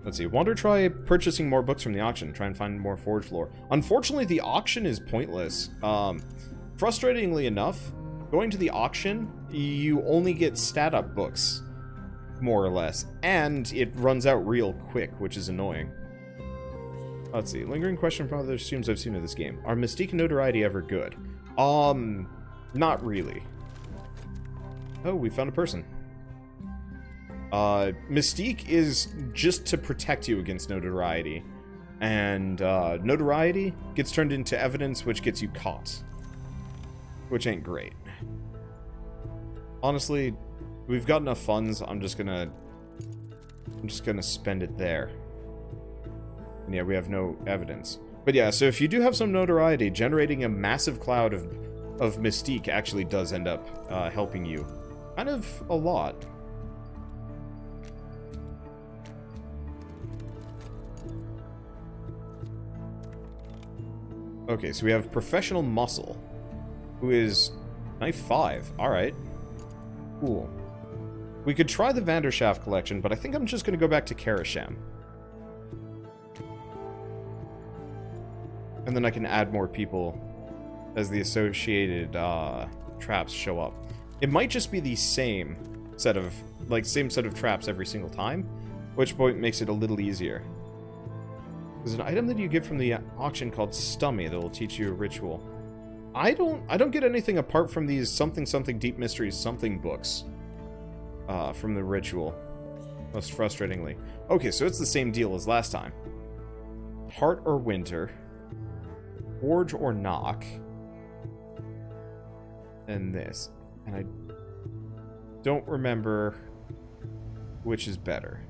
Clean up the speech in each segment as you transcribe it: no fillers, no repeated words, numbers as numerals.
Let's see. Try purchasing more books from the auction. Try and find more forged lore. Unfortunately, the auction is pointless. Frustratingly enough, going to the auction, you only get stat-up books, more or less. And it runs out real quick, which is annoying. Let's see. Lingering question from other streams I've seen of this game. Are Mystique and Notoriety ever good? Not really. Oh, we found a person. Mystique is just to protect you against Notoriety. And, Notoriety gets turned into evidence which gets you caught. Which ain't great. Honestly, we've got enough funds, I'm just gonna spend it there. And yeah, we have no evidence. But yeah, so if you do have some Notoriety, generating a massive cloud of Mystique actually does end up helping you. Kind of a lot. Okay, so we have Professional Muscle, who is Knife 5. Alright. Cool. We could try the Vanderschaft collection, but I think I'm just going to go back to Karasham. And then I can add more people as the associated traps show up. It might just be the same set of traps every single time, which point makes it a little easier. There's an item that you get from the auction called Stummy that will teach you a ritual. I don't get anything apart from these something deep mysteries something books from the ritual. Most frustratingly. Okay, so it's the same deal as last time. Heart or Winter. Forge or Knock. And this. And I don't remember which is better.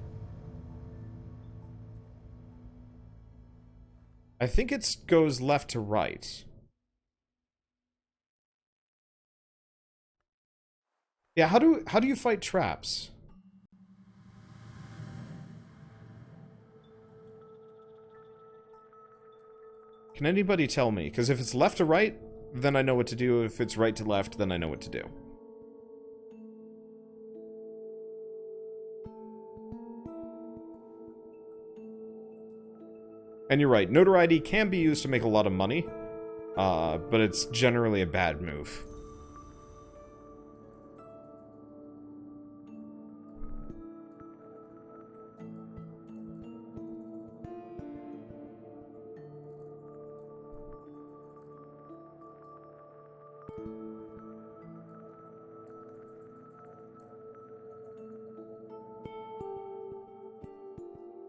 I think it goes left to right. Yeah, how do you fight traps? Can anybody tell me? Because if it's left to right, then I know what to do. If it's right to left, then I know what to do. And you're right, Notoriety can be used to make a lot of money, but it's generally a bad move.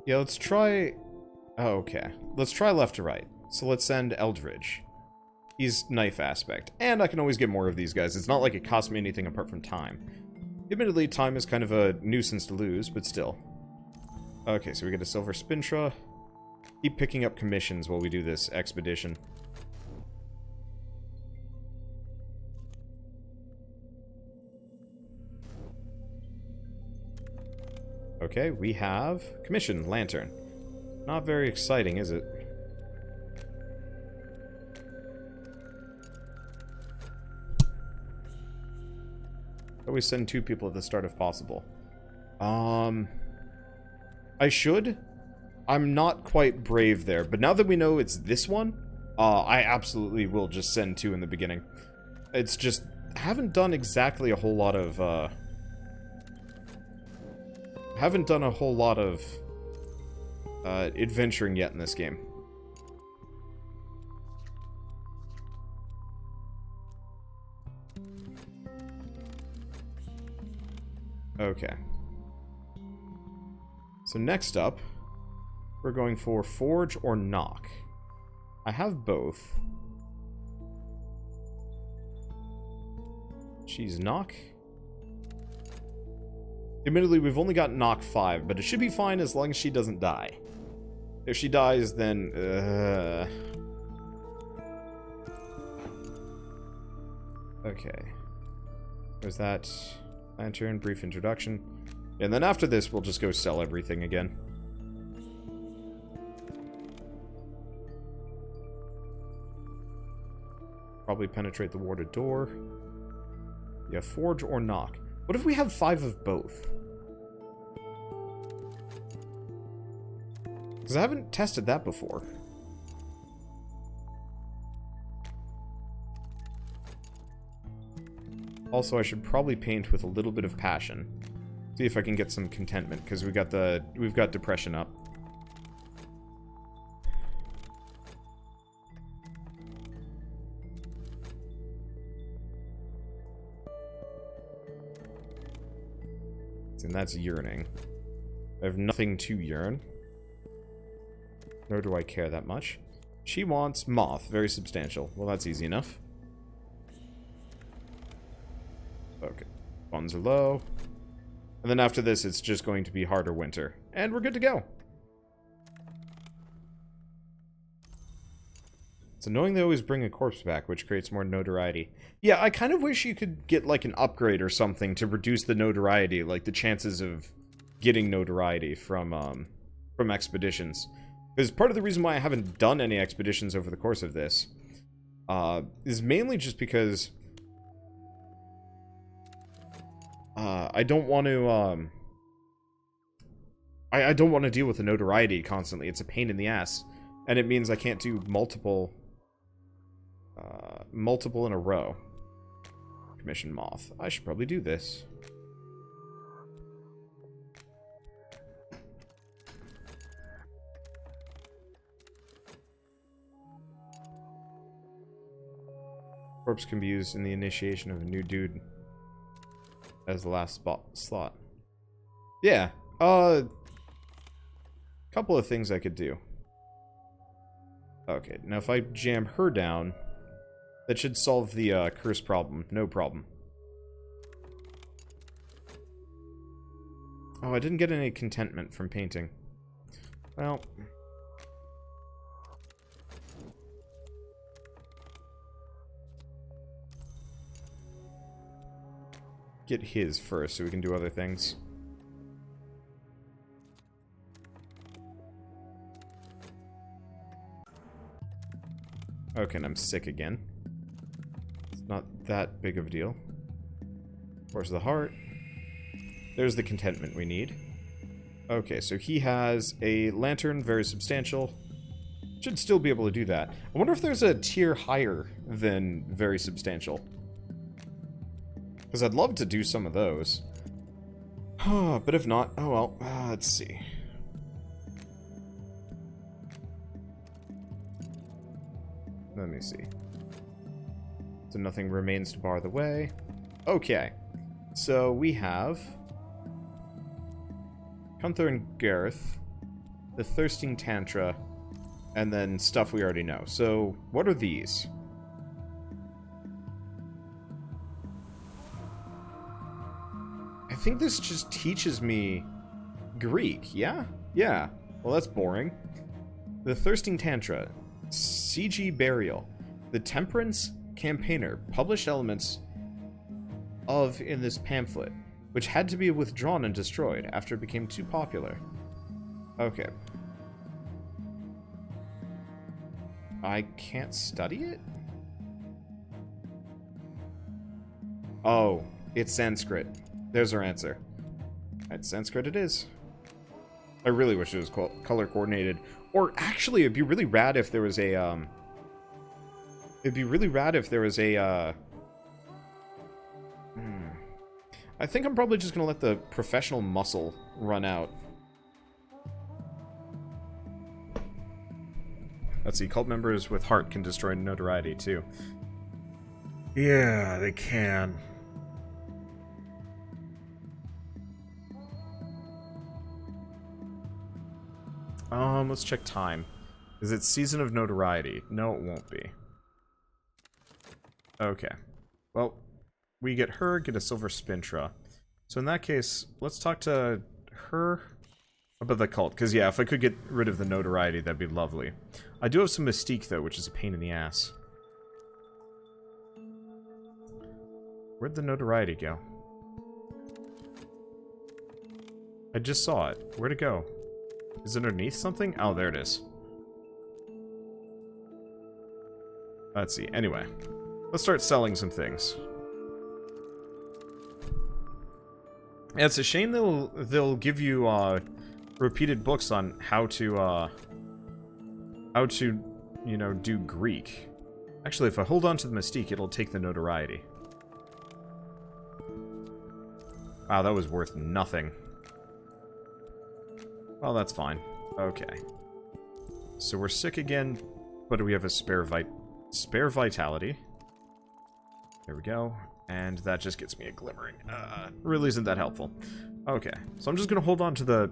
Yeah, let's try... Oh, okay. Let's try left to right. So let's send Eldritch. He's knife aspect. And I can always get more of these guys. It's not like it costs me anything apart from time. Admittedly, time is kind of a nuisance to lose, but still. Okay, so we get a Silver Spintra. Keep picking up commissions while we do this expedition. Okay, we have commission, Lantern. Not very exciting, is it? Always send 2 people at the start if possible. I should. I'm not quite brave there, but now that we know it's this one, I absolutely will just send 2 in the beginning. It's just, I haven't done exactly a whole lot of, adventuring yet in this game. Okay. So next up, we're going for Forge or Knock. I have both. She's Knock. Admittedly, we've only got Knock 5, but it should be fine as long as she doesn't die. If she dies, then... Okay. There's that lantern, brief introduction. And then after this, we'll just go sell everything again. Probably penetrate the warded door. Yeah, Forge or Knock. What if we have 5 of both? Because I haven't tested that before. Also, I should probably paint with a little bit of passion. See if I can get some contentment, because we've got depression up. And that's yearning. I have nothing to yearn. Nor do I care that much. She wants moth. Very substantial. Well, that's easy enough. Okay. Funds are low. And then after this, it's just going to be harder winter. And we're good to go. It's annoying they always bring a corpse back, which creates more notoriety. Yeah, I kind of wish you could get, like, an upgrade or something to reduce the notoriety, like, the chances of getting notoriety from expeditions. Because part of the reason why I haven't done any expeditions over the course of this is mainly just because I don't want to, I don't want to deal with the notoriety constantly. It's a pain in the ass. And it means I can't do multiple in a row. Commission moth. I should probably do this. Corpse can be used in the initiation of a new dude as the last slot. Yeah. Couple of things I could do. Okay, now if I jam her down, that should solve the curse problem. No problem. Oh, I didn't get any contentment from painting. Well. Get his first so we can do other things. Okay, and I'm sick again. It's not that big of a deal. Force of the heart. There's the contentment we need. Okay, so he has a lantern, very substantial. Should still be able to do that. I wonder if there's a tier higher than very substantial. Because I'd love to do some of those. But if not, oh well, let's see. Let me see. So nothing remains to bar the way. Okay. So we have Gunther and Gareth, the Thirsting Tantra, and then stuff we already know. So what are these? I think this just teaches me Greek, yeah? Yeah. Well, that's boring. The Thirsting Tantra. CG Burial. The Temperance Campaigner published elements of in this pamphlet, which had to be withdrawn and destroyed after it became too popular. Okay. I can't study it? Oh, it's Sanskrit. There's our answer. Alright, Sanskrit it is. I really wish it was color coordinated. Or actually, it'd be really rad if there was a, I think I'm probably just gonna let the professional muscle run out. Let's see, cult members with heart can destroy notoriety, too. Yeah, they can. Let's check time. Is it Season of Notoriety? No, it won't be. Okay. Well, we get her, get a Silver Spintra. So in that case, let's talk to her about the cult. Because, yeah, if I could get rid of the notoriety, that'd be lovely. I do have some Mystique, though, which is a pain in the ass. Where'd the notoriety go? I just saw it. Where'd it go? Is it underneath something? Oh, there it is. Let's see. Anyway, let's start selling some things. Yeah, it's a shame they'll give you repeated books on how to, you know, do Greek. Actually, if I hold on to the Mystique, it'll take the notoriety. Wow, that was worth nothing. Well, that's fine. Okay. So we're sick again, but we have a spare vitality. There we go. And that just gets me a glimmering. Really isn't that helpful. Okay. So I'm just gonna hold on to the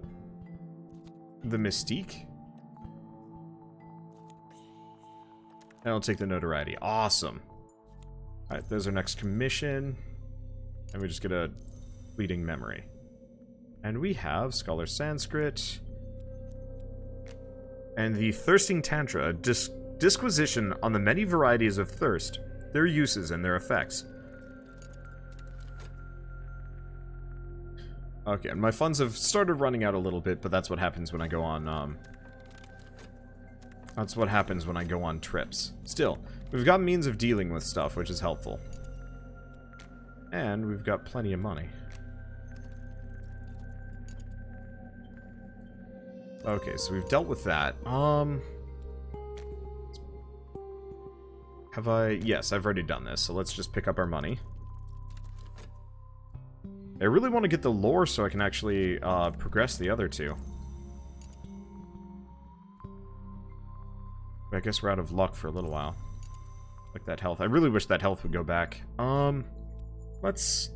Mystique. And I'll take the notoriety. Awesome. Alright, there's our next commission. And we just get a fleeting memory. And we have Scholar Sanskrit. And the Thirsting Tantra, disquisition on the many varieties of thirst, their uses and their effects. Okay, and my funds have started running out a little bit, but that's what happens when I go on, that's what happens when I go on trips. Still, we've got means of dealing with stuff, which is helpful. And we've got plenty of money. Okay, so we've dealt with that. Have I? Yes, I've already done this, so let's just pick up our money. I really want to get the lore so I can actually progress the other two. But I guess we're out of luck for a little while. Like that health. I really wish that health would go back. Let's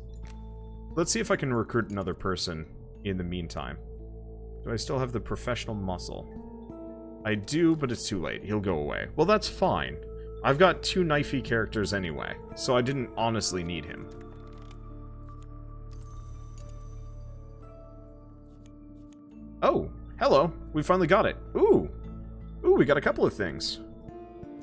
see if I can recruit another person in the meantime. Do I still have the professional muscle? I do, but it's too late. He'll go away. Well, that's fine. I've got 2 knifey characters anyway, so I didn't honestly need him. Oh, hello. We finally got it. Ooh. Ooh, we got a couple of things.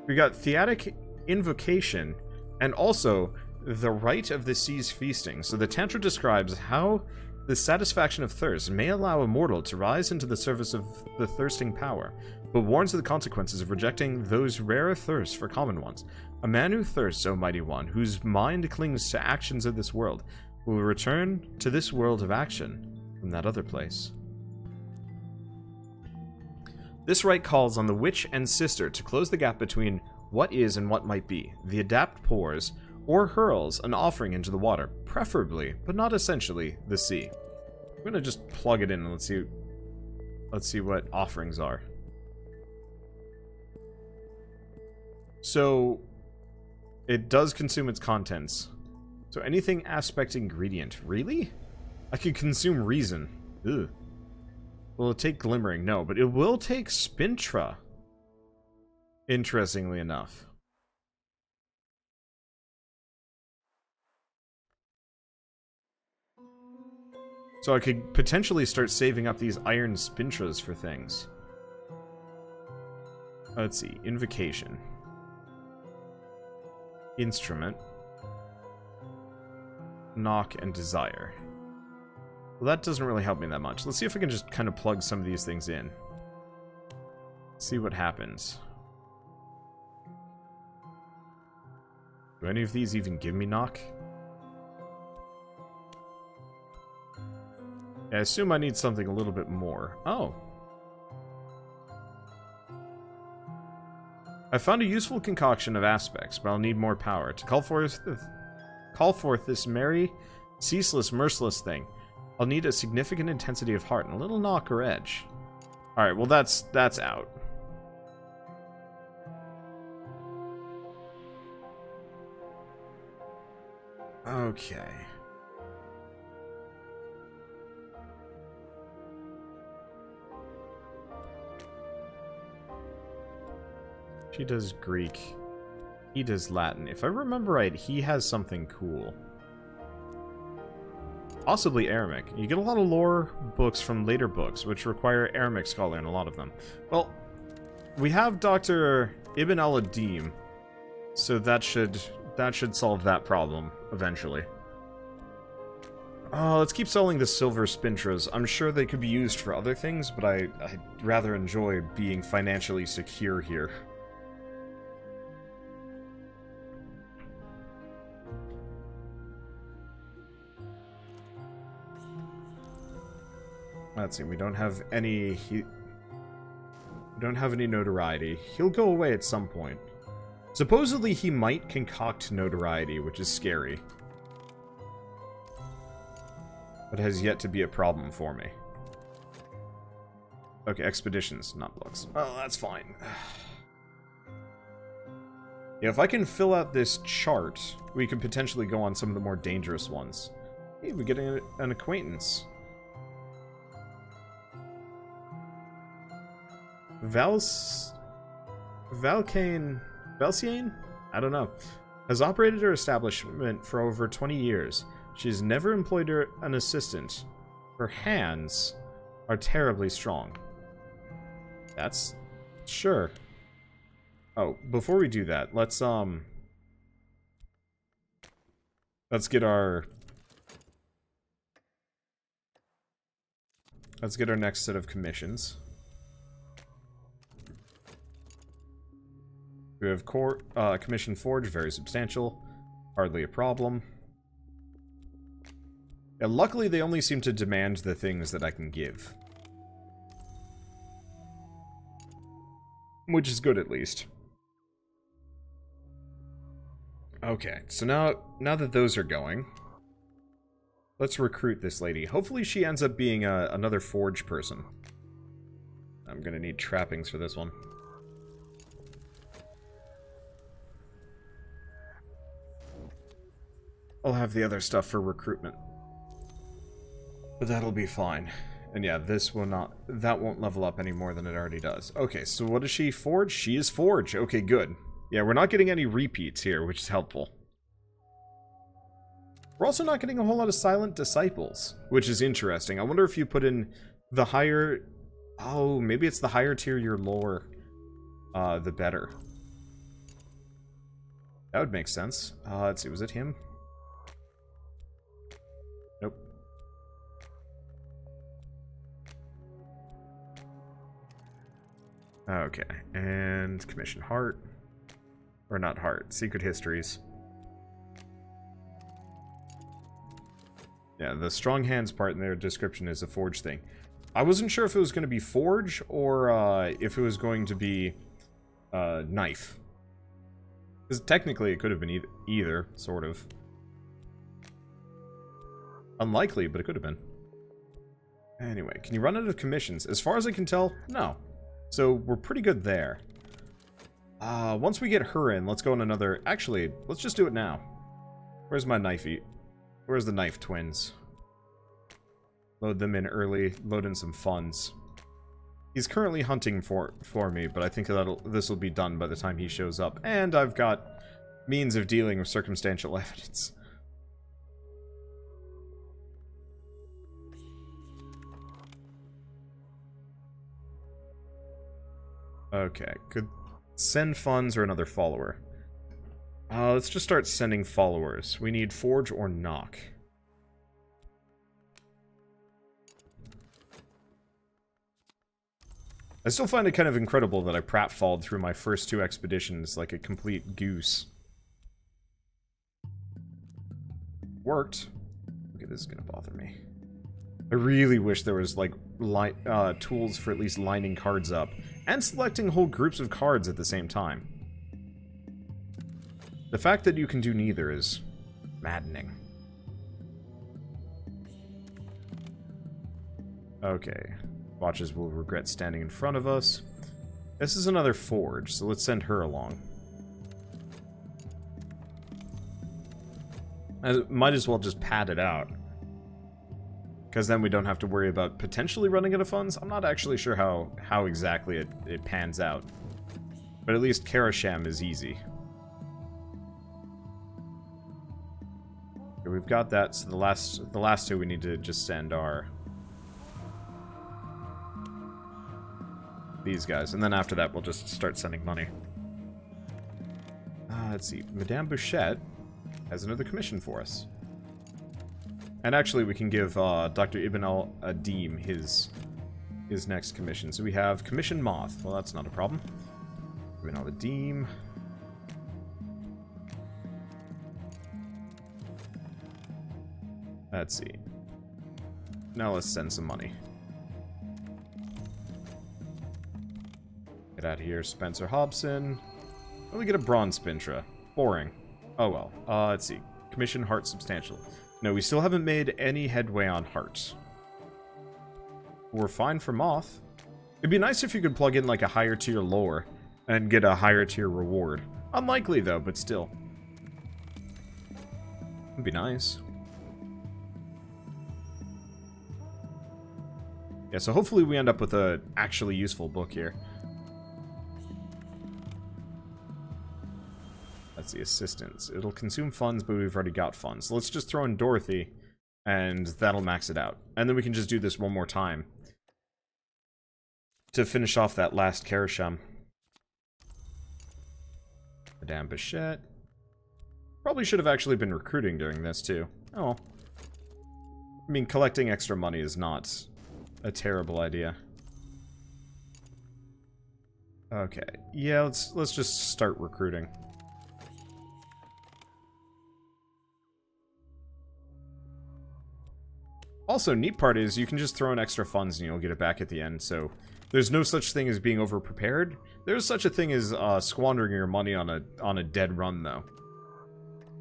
We got Theatic Invocation, and also the Rite of the Sea's Feasting. So the Tantra describes how the satisfaction of thirst may allow a mortal to rise into the service of the thirsting power, but warns of the consequences of rejecting those rarer thirsts for common ones. A man who thirsts, O mighty one, whose mind clings to actions of this world, will return to this world of action from that other place. This rite calls on the witch and sister to close the gap between what is and what might be. The adept pours or hurls an offering into the water, preferably, but not essentially, the sea. I'm gonna just plug it in and let's see what offerings are. So, it does consume its contents. So anything aspect ingredient. Really? I could consume reason. Ugh. Will it take glimmering? No, but it will take Spintra. Interestingly enough. So I could potentially start saving up these iron Spintras for things. Let's see. Invocation. Instrument. Knock and desire. Well, that doesn't really help me that much. Let's see if I can just kind of plug some of these things in. See what happens. Do any of these even give me knock? I assume I need something a little bit more. Oh. I found a useful concoction of aspects, but I'll need more power. To call forth this merry, ceaseless, merciless thing, I'll need a significant intensity of heart and a little knock or edge. Alright, well that's out. Okay. She does Greek. He does Latin. If I remember right, he has something cool. Possibly Aramaic. You get a lot of lore books from later books, which require Aramaic scholar in a lot of them. Well, we have Dr. Ibn al-Adim, so that should solve that problem eventually. Let's keep selling the silver Spintras. I'm sure they could be used for other things, but I'd rather enjoy being financially secure here. Let's see, we don't have any... we don't have any notoriety. He'll go away at some point. Supposedly he might concoct notoriety, which is scary. But has yet to be a problem for me. Okay, expeditions, not books. Oh, that's fine. Yeah, if I can fill out this chart, we could potentially go on some of the more dangerous ones. Hey, we're getting an acquaintance. Valciane? I don't know. Has operated her establishment for over 20 years. She's never employed an assistant. Her hands are terribly strong. That's... sure. Oh, before we do that, let's get our... let's get our next set of commissions. We have Commission Forge, very substantial. Hardly a problem. Yeah, luckily, they only seem to demand the things that I can give. Which is good, at least. Okay, so now that those are going, let's recruit this lady. Hopefully she ends up being another forge person. I'm gonna need trappings for this one. I'll have the other stuff for recruitment. But that'll be fine. And yeah, this will not... that won't level up any more than it already does. Okay, so what is she? Forge? She is Forge. Okay, good. Yeah, we're not getting any repeats here, which is helpful. We're also not getting a whole lot of silent disciples, which is interesting. I wonder if you put in the higher... oh, maybe it's the higher tier your lore, the better. That would make sense. Let's see, was it him? Nope. Okay, and Commission Heart. Or not Heart, Secret Histories. Yeah, the Strong Hands part in their description is a Forge thing. I wasn't sure if it was going to be Forge, or if it was going to be Knife. Because technically it could have been either, sort of. Unlikely, but it could have been. Anyway, can you run out of commissions? As far as I can tell, no. So, we're pretty good there. Once we get her in, let's go on another... actually, let's just do it now. Where's my knifey? Where's the knife twins? Load them in early, load in some funds. He's currently hunting for me, but I think this will be done by the time he shows up. And I've got means of dealing with circumstantial evidence. Okay, could send funds or another follower. Let's just start sending followers. We need Forge or Knock. I still find it kind of incredible that I pratfalled through my first 2 expeditions like a complete goose. Worked. Okay, this is gonna bother me. I really wish there was, like, tools for at least lining cards up. And selecting whole groups of cards at the same time. The fact that you can do neither is maddening. Okay. Watchers will regret standing in front of us. This is another Forge, so let's send her along. I might as well just pad it out. Because then we don't have to worry about potentially running out of funds. I'm not actually sure how exactly it pans out. But at least Karasham is easy. Okay, we've got that, so the last 2 we need to just send are... these guys. And then after that, we'll just start sending money. Let's see. Madame Bouchette has another commission for us. And actually, we can give Dr. Ibn al-Adim his next commission. So we have Commission Moth. Well, that's not a problem. Ibn al-Adim. Let's see. Now let's send some money. Get out of here, Spencer Hobson. Let me get a Bronze Spintra. Boring. Oh well. Let's see. Commission Heart Substantial. No, we still haven't made any headway on Heart. We're fine for Moth. It'd be nice if you could plug in like a higher tier lore and get a higher tier reward. Unlikely though, but still. It'd be nice. Yeah, so hopefully we end up with a actually useful book here. That's the assistance. It'll consume funds, but we've already got funds. So let's just throw in Dorothy, and that'll max it out. And then we can just do this one more time to finish off that last Karasham. Madame Bichette. Probably should have actually been recruiting during this, too. Oh. I mean, collecting extra money is not a terrible idea. Okay. Yeah, let's just start recruiting. Also, neat part is you can just throw in extra funds and you'll get it back at the end, so there's no such thing as being over-prepared. There's such a thing as squandering your money on a dead run, though.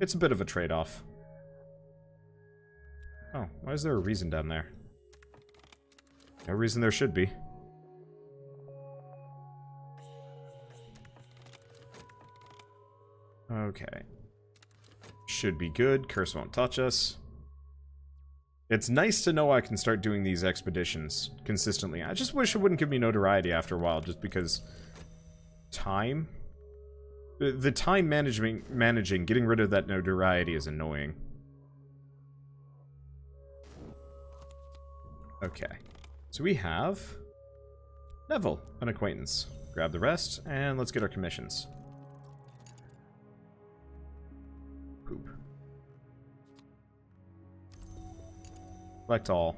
It's a bit of a trade-off. Oh, why is there a reason down there? No reason there should be. Okay. Should be good. Curse won't touch us. It's nice to know I can start doing these expeditions consistently. I just wish it wouldn't give me notoriety after a while, just because... time? The time managing, getting rid of that notoriety is annoying. Okay. So we have... Neville, an acquaintance. Grab the rest, and let's get our commissions. Poop. Select all.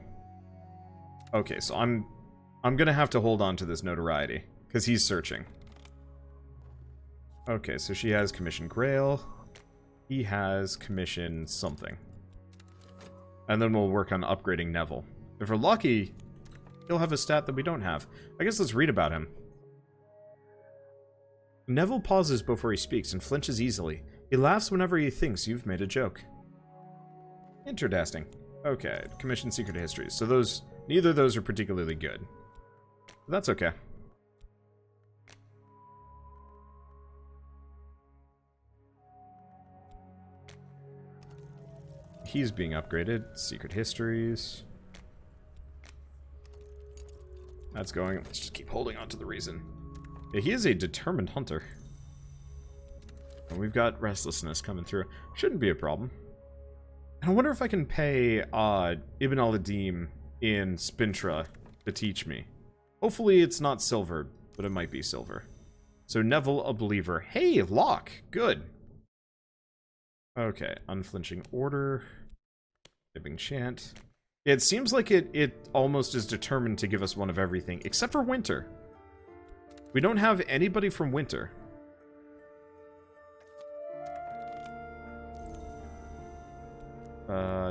Okay, so I'm gonna have to hold on to this notoriety, because he's searching. Okay, so she has commission Grail. He has commission something. And then we'll work on upgrading Neville. If we're lucky, he'll have a stat that we don't have. I guess let's read about him. Neville pauses before he speaks and flinches easily. He laughs whenever he thinks you've made a joke. Interesting. Okay, commission secret histories. So those, neither of those are particularly good. But that's okay. He's being upgraded. Secret histories. That's going. Let's just keep holding on to the reason. Yeah, he is a determined hunter. And we've got restlessness coming through. Shouldn't be a problem. And I wonder if I can pay Ibn al-Adim in Spintra to teach me. Hopefully it's not silver, but it might be silver. So Neville, a believer. Hey, Locke! Good! Okay, unflinching order. Giving chant. It seems like it almost is determined to give us one of everything, except for Winter. We don't have anybody from Winter.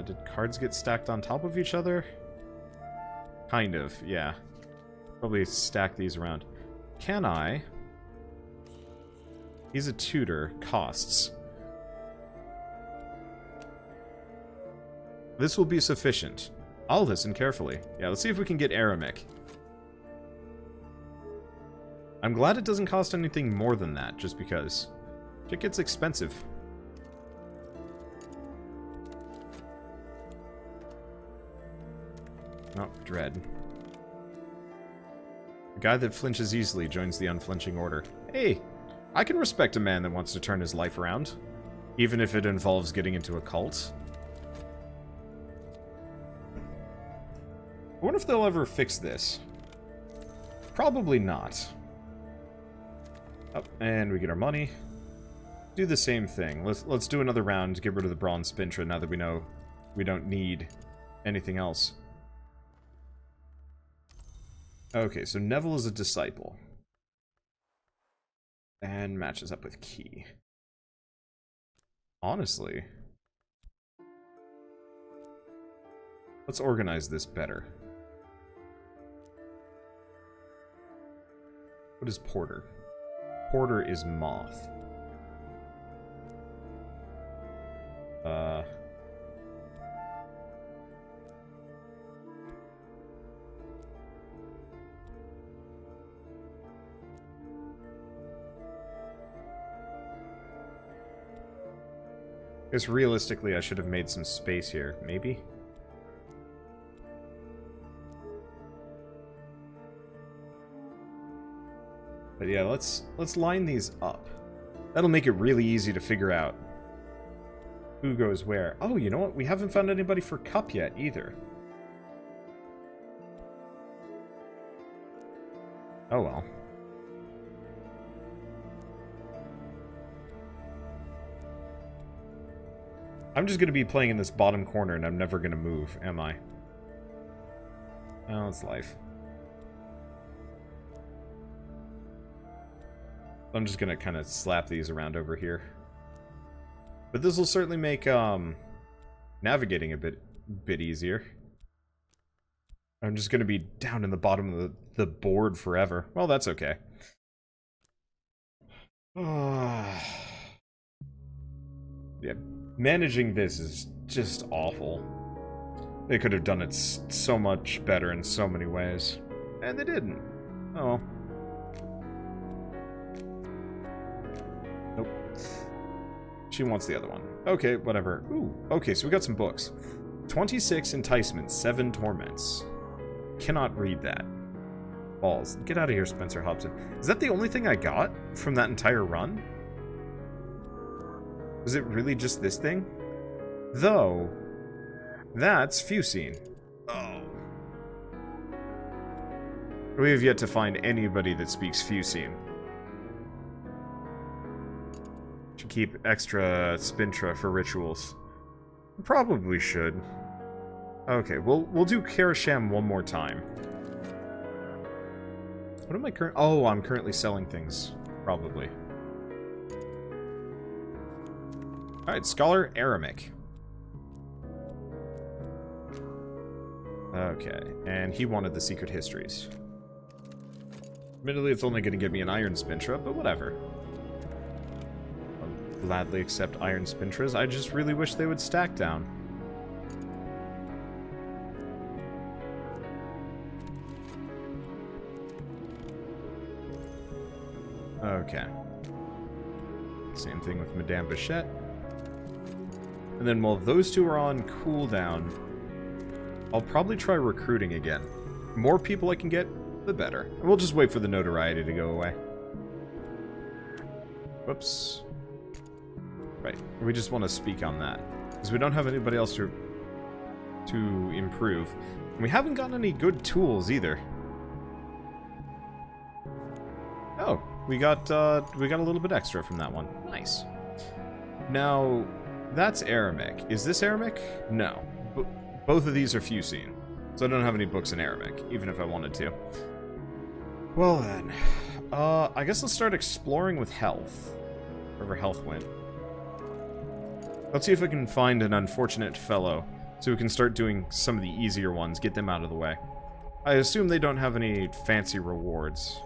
Did cards get stacked on top of each other? Kind of, yeah. Probably stack these around. Can I? He's a tutor. Costs. This will be sufficient. I'll listen carefully. Yeah, let's see if we can get Aramik. I'm glad it doesn't cost anything more than that, just because it gets expensive. Oh, dread. The guy that flinches easily joins the unflinching order. Hey, I can respect a man that wants to turn his life around, even if it involves getting into a cult. I wonder if they'll ever fix this. Probably not. Oh, and we get our money. Do the same thing. Let's do another round to get rid of the Bronze Spintra now that we know we don't need anything else. Okay, so Neville is a disciple. And matches up with Key. Honestly, let's organize this better. What is porter? Porter is moth. I guess realistically I should have made some space here, maybe? But yeah, let's line these up. That'll make it really easy to figure out who goes where. Oh, you know what? We haven't found anybody for Cup yet, either. Oh well. I'm just going to be playing in this bottom corner and I'm never going to move, am I? Oh, it's life. I'm just going to kind of slap these around over here. But this will certainly make navigating a bit easier. I'm just going to be down in the bottom of the board forever. Well, that's okay. Yeah, managing this is just awful. They could have done it so much better in so many ways. And they didn't. Oh. Nope. She wants the other one. Okay, whatever. Ooh, okay, so we got some books. 26 Enticements, 7 Torments. Cannot read that. Balls. Get out of here, Spencer Hobson. Is that the only thing I got from that entire run? Was it really just this thing? Though, that's Fusine. Oh. We have yet to find anybody that speaks Fusine. Should keep extra Spintra for rituals. Probably should. Okay, we'll do Karasham one more time. What am I Oh, I'm currently selling things. Probably. Alright, Scholar Aramic. Okay, and he wanted the Secret Histories. Admittedly, it's only going to give me an Iron Spintra, but whatever. I'll gladly accept Iron Spintras. I just really wish they would stack down. Okay. Same thing with Madame Bichette. And then while those two are on cooldown, I'll probably try recruiting again. The more people I can get, the better. And we'll just wait for the notoriety to go away. Whoops. Right. We just want to speak on that. Because we don't have anybody else to improve. And we haven't gotten any good tools either. Oh, we got a little bit extra from that one. Nice. Now, that's Aramic. Is this Aramic? No. Both of these are Fusine. So I don't have any books in Aramic, even if I wanted to. Well then. I guess let's start exploring with health. Wherever health went. Let's see if I can find an unfortunate fellow, so we can start doing some of the easier ones, get them out of the way. I assume they don't have any fancy rewards.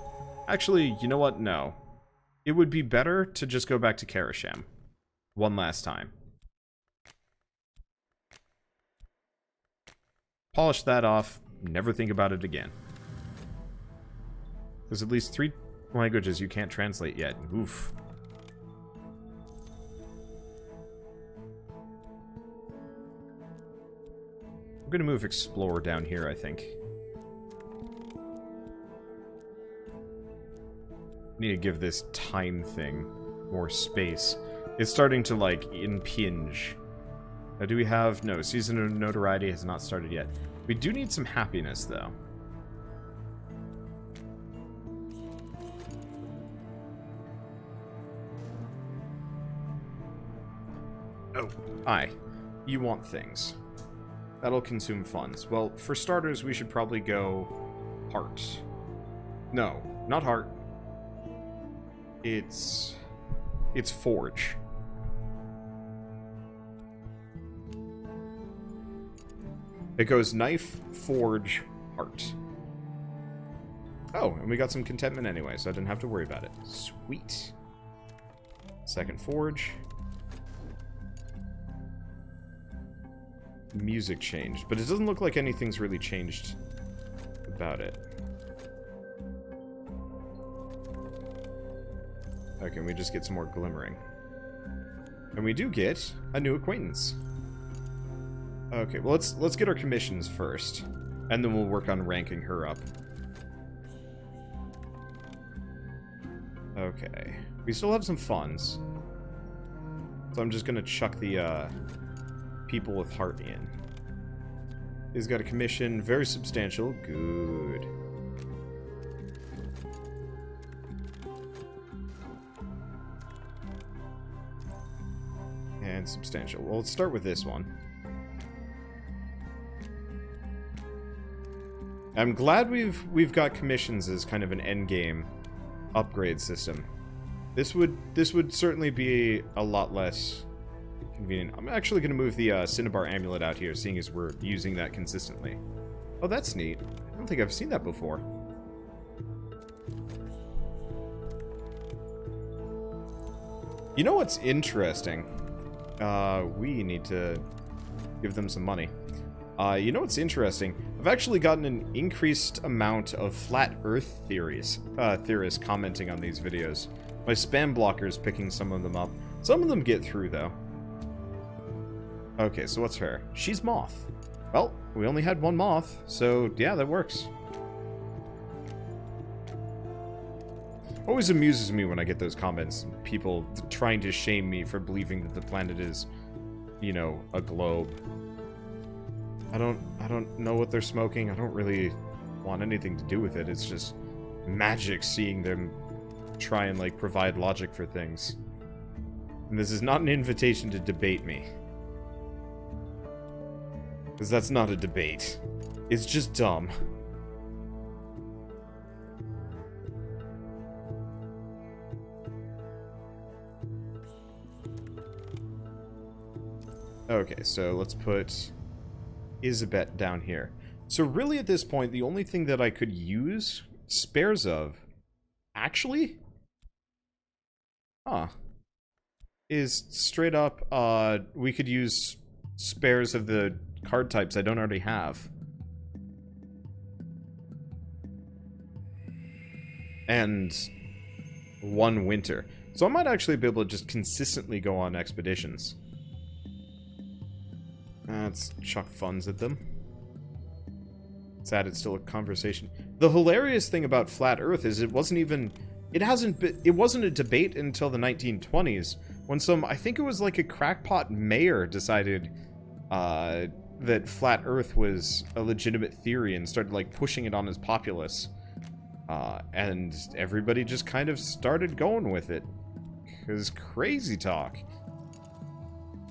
Actually, you know what? No. It would be better to just go back to Karasham. One last time. Polish that off. Never think about it again. There's at least 3 languages you can't translate yet. Oof. I'm gonna move Explore down here, I think. Need to give this time thing more space. It's starting to, like, impinge. Now, do we have... No, Season of Notoriety has not started yet. We do need some happiness, though. Oh, hi. You want things. That'll consume funds. Well, for starters, we should probably go... Heart. No, not Heart. It's Forge. It goes Knife, Forge, Heart. Oh, and we got some contentment anyway, so I didn't have to worry about it. Sweet. Second forge. Music changed, but it doesn't look like anything's really changed about it. Okay, we just get some more glimmering. And we do get a new acquaintance. Okay, well let's get our commissions first, and then we'll work on ranking her up. Okay, we still have some funds, so I'm just gonna chuck the people with heart in. He's got a commission, very substantial. Good. And substantial. Well, let's start with this one. I'm glad we've got commissions as kind of an end game upgrade system. This would certainly be a lot less convenient. I'm actually going to move the Cinnabar amulet out here, seeing as we're using that consistently. Oh, that's neat. I don't think I've seen that before. You know what's interesting? We need to give them some money. You know what's interesting? I've actually gotten an increased amount of flat Earth theorists commenting on these videos. My spam blocker's picking some of them up. Some of them get through, though. Okay, so what's her? She's moth. Well, we only had one moth, so yeah, that works. Always amuses me when I get those comments. People trying to shame me for believing that the planet is, you know, a globe. I don't know what they're smoking. I don't really want anything to do with it. It's just magic seeing them try and, like, provide logic for things. And this is not an invitation to debate me. Because that's not a debate. It's just dumb. Okay, so let's put Isabet down here. So really at this point, the only thing that I could use spares of, actually, is straight up, we could use spares of the card types I don't already have. And one winter. So I might actually be able to just consistently go on expeditions. Let's chuck funds at them. Sad it's still a conversation. The hilarious thing about Flat Earth is it wasn't a debate until the 1920s, when I think it was like a crackpot mayor decided that Flat Earth was a legitimate theory and started, like, pushing it on his populace. And everybody just kind of started going with it. Because crazy talk.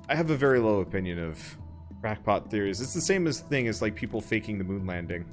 I have a very low opinion of crackpot theories. It's the same thing as, like, people faking the moon landing.